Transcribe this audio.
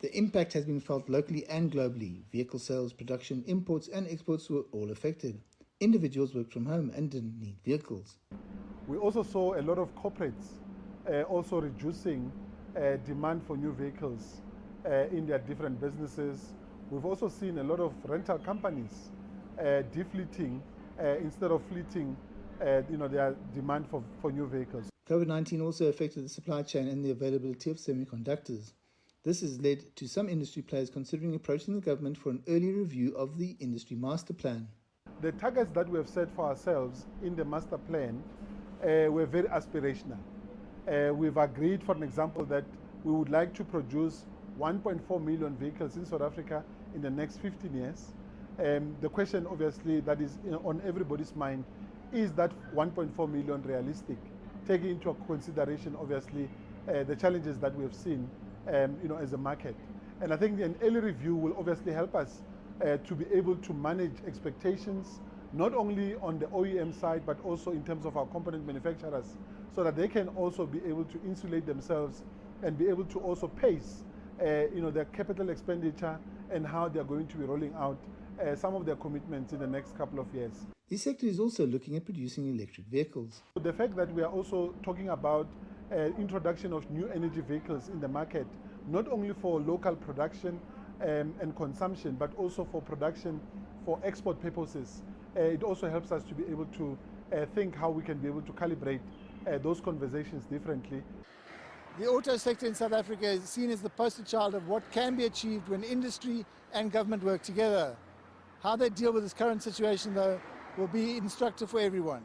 The impact has been felt locally and globally. Vehicle sales, production, imports and exports were all affected. Individuals worked from home and didn't need vehicles. We also saw a lot of corporates also reducing demand for new vehicles in their different businesses. We've also seen a lot of rental companies defleeting instead of fleeting their demand for new vehicles. COVID-19 also affected the supply chain and the availability of semiconductors. This has led to some industry players considering approaching the government for an early review of the industry master plan. The targets that we have set for ourselves in the master plan were very aspirational. We've agreed, for an example, that we would like to produce 1.4 million vehicles in South Africa in the next 15 years. The question, obviously, that is on everybody's mind, is that 1.4 million realistic, taking into consideration, obviously, the challenges that we have seen as a market. And I think an early review will obviously help us to be able to manage expectations, not only on the OEM side, but also in terms of our component manufacturers, so that they can also be able to insulate themselves and be able to also pace their capital expenditure and how they're going to be rolling out some of their commitments in the next couple of years. The sector is also looking at producing electric vehicles. The fact that we are also talking about introduction of new energy vehicles in the market, not only for local production and consumption, but also for production for export purposes. It also helps us to be able to think how we can be able to calibrate those conversations differently. The auto sector in South Africa is seen as the poster child of what can be achieved when industry and government work together. How they deal with this current situation, though, will be instructive for everyone.